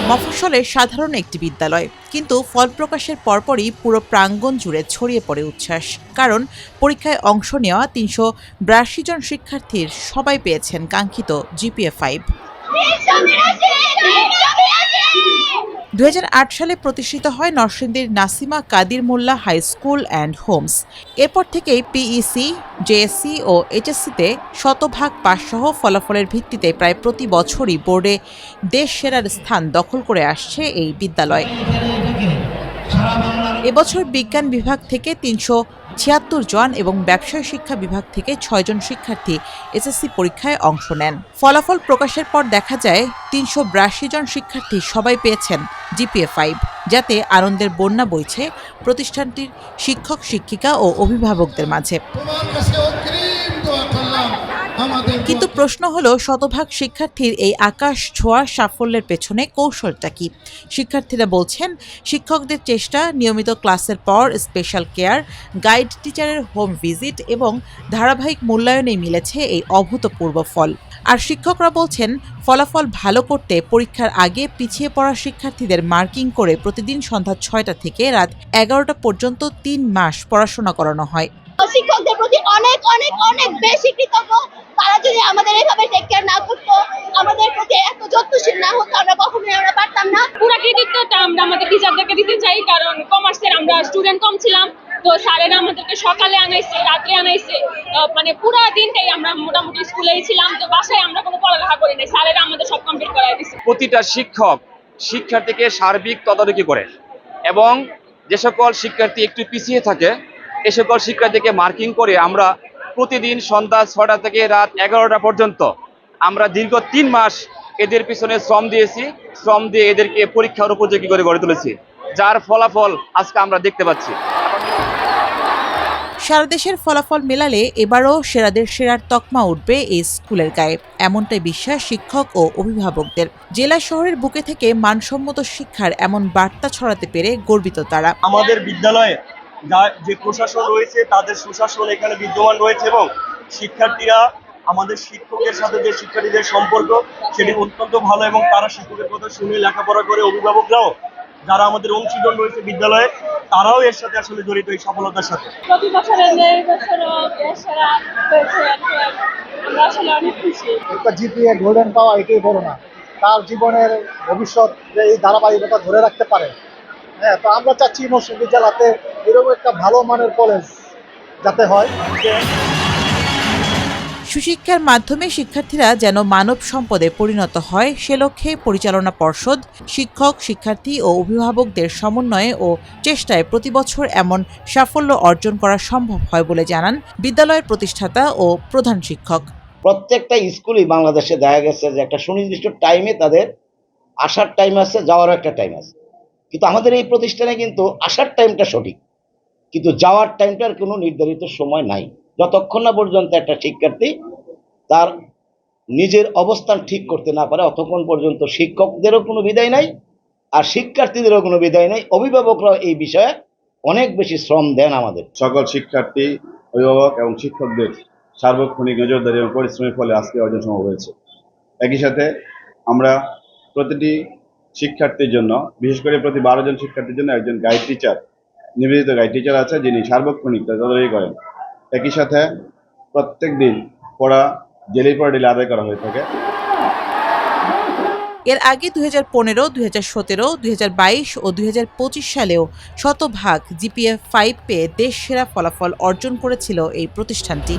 মফস্বলের সাধারণ একটি বিদ্যালয়, কিন্তু ফল প্রকাশের পরপরই পুরো প্রাঙ্গণ জুড়ে ছড়িয়ে পড়ে উচ্ছ্বাস। কারণ পরীক্ষায় অংশ নেওয়া ৩৮২ জন শিক্ষার্থীর সবাই পেয়েছেন কাঙ্ক্ষিত GPA 5। 2008 সালে প্রতিষ্ঠিত হয় নরসিংদীর নাসিমা কাদির মোল্লা হাই স্কুল অ্যান্ড হোমস। এরপর থেকেই PEC, JSC ও HSCতে শতভাগ পাসসহ ফলাফলের ভিত্তিতে প্রায় প্রতি বছরই বোর্ডে দেশ সেরার স্থান দখল করে আসছে এই বিদ্যালয়। এবছর বিজ্ঞান বিভাগ থেকে ৩৭৬ জন এবং ব্যবসায় শিক্ষা বিভাগ থেকে ৬ জন শিক্ষার্থী SSC পরীক্ষায় অংশ নেন। ফলাফল প্রকাশের পর দেখা যায় ৩৮২ জন শিক্ষার্থী সবাই পেয়েছেন GPA 5, যাতে আনন্দের বন্যা বইছে প্রতিষ্ঠানটির শিক্ষক, শিক্ষিকা ও অভিভাবকদের মাঝে। কিন্তু প্রশ্ন হলো, শতভাগ শিক্ষার্থীর এই আকাশ ছোঁয়া সাফল্যের পেছনে কৌশলটা কি? শিক্ষার্থীরা বলছেন, শিক্ষকদের চেষ্টা, নিয়মিত ক্লাসের পর স্পেশাল কেয়ার, গাইড টিচারের হোম ভিজিট এবং ধারাবাহিক মূল্যায়নেই মিলেছে এই অভূতপূর্ব ফল। আর শিক্ষকরা বলছেন, ফলাফল ভালো করতে পরীক্ষার আগে পিছিয়ে পড়া শিক্ষার্থীদের মার্কিং করে প্রতিদিন সন্ধ্যা ৬টা থেকে রাত ১১টা পর্যন্ত ৩ মাস পড়াশোনা করানো হয়। শিক্ষকদের প্রতি অনেক অনেক অনেক বেশি কৃতজ্ঞ। তারা যদি আমাদের এভাবে টেক কেয়ার না করতো, আমাদের প্রতি এত যত্নশীল না হতো, আমরা কখনোই পারতাম না। পুরো ক্রেডিটটা আমরা আমাদের টিচারদেরকে দিতে চাই, কারণ কমার্সের আমরা স্টুডেন্ট কম ছিলাম, তো স্যারেরা আমাদেরকে সকালে আনাইছে, রাতে আনাইছে, মানে পুরো দিনটাই আমরা মোটামুটি স্কুলেই ছিলাম, তো বাসায় আমরা কোনো পড়ালেখা করি নাই, স্যারেরা আমাদের সব কমপ্লিট করাই দিচ্ছে। প্রতিটা শিক্ষক শিক্ষার্থীকে সার্বিক তদারকি করে এবং যে সকল শিক্ষার্থী একটু পিছিয়ে থাকে এ সকল শিক্ষার্থীকে মার্কিং করে আমরা প্রতিদিন সন্ধ্যা ৬টা থেকে রাত ১১টা পর্যন্ত আমরা দীর্ঘ ৩ মাস এদের পিছনে শ্রম দিয়েছি। শ্রম দিয়ে এদেরকে পরীক্ষার উপযোগী করে গড়ে তুলেছি, যার ফলাফল আজকে আমরা দেখতে পাচ্ছি। সারা দেশের ফলাফল মেলালে এবারও সেরাদের সেরার তকমা উঠবে এই স্কুলের গায়ে, এমনটাই বিশ্বাস শিক্ষক ও অভিভাবকদের। জেলা শহরের বুকে থেকে মানসম্মত শিক্ষার এমন বার্তা ছড়াতে পেরে গর্বিত তারা। আমাদের বিদ্যালয়ে যে প্রশাসন রয়েছে তাদের সুশাসন এখানে বিদ্যমান রয়েছে এবং শিক্ষার্থীরা আমাদের শিক্ষকের সাথে যে শিক্ষার্থীদের সম্পর্ক সেটি অত্যন্ত ভালো এবং তারা শিক্ষকের কথা শুনে লেখাপড়া করে, অভিভাবকরাও যারা আমাদের অংশীদার রয়েছে বিদ্যালয়ে তারাও এর সাথে আসলে জড়িত এই সফলতার সাথে। প্রতি বছরের আমরা আসলে অনেক খুশি। একটা GPA গোল্ডেন পাওয়া এটাই বড় না, তার জীবনের ভবিষ্যৎ যে এই ধারাবাহিকতা ধরে রাখতে পারে। হ্যাঁ, তো আমরা চাচ্ছি নরসিংদী জেলাতে এরকম একটা ভালো মানের কলেজ যাতে হয়। সুশিক্ষার মাধ্যমে শিক্ষার্থীরা যেন মানব সম্পদে পরিণত হয়, সে লক্ষ্যে পরিচালনা পর্ষদ, শিক্ষক, শিক্ষার্থী ও অভিভাবকদের সমন্বয়ে ও চেষ্টায় প্রতিবছর এমন সাফল্য অর্জন করা সম্ভব হয় বলে জানান বিদ্যালয়ের প্রতিষ্ঠাতা ও প্রধান শিক্ষক। প্রত্যেকটা স্কুলই বাংলাদেশে দেখা গেছে যে একটা সুনির্দিষ্ট টাইমে তাদের আসার টাইম আছে, যাওয়ারও একটা টাইম আছে, কিন্তু আমাদের এই প্রতিষ্ঠানে কিন্তু আসার টাইমটা সঠিক, কিন্তু যাওয়ার টাইমটার কোনো নির্ধারিত সময় নাই। যতক্ষণ না পর্যন্ত একটা শিক্ষার্থী তার নিজের অবস্থান ঠিক করতে না পারে ততক্ষণ পর্যন্ত শিক্ষকদেরও কোনো বিদায় নাই, আর শিক্ষার্থীদেরও কোনো বিদায় নাই। অভিভাবকরাও এই বিষয়ে অনেক বেশি শ্রম দেন। আমাদের সকল শিক্ষার্থী, অভিভাবক এবং শিক্ষকদের সার্বক্ষণিক নজরদারি এবং পরিশ্রমের ফলে আজকে অর্জন সম্ভব হয়েছে। একই সাথে আমরা প্রতিটি শিক্ষার্থীর জন্য, বিশেষ করে প্রতি 12 জন শিক্ষার্থীর জন্য একজন গাইড টিচার, নিবেদিত গাইড টিচার আছে, যিনি সার্বক্ষণিক তদারকি করেন। একই সাথে প্রত্যেক দিন পড়া ডেলি পড়া ডেলি আদায় করা হয়ে থাকে। এর আগে 2015, 2017, 2022 ও 2025 সালেও শতভাগ GPA 5 পেয়ে দেশ সেরা ফলাফল অর্জন করেছিল এই প্রতিষ্ঠানটি।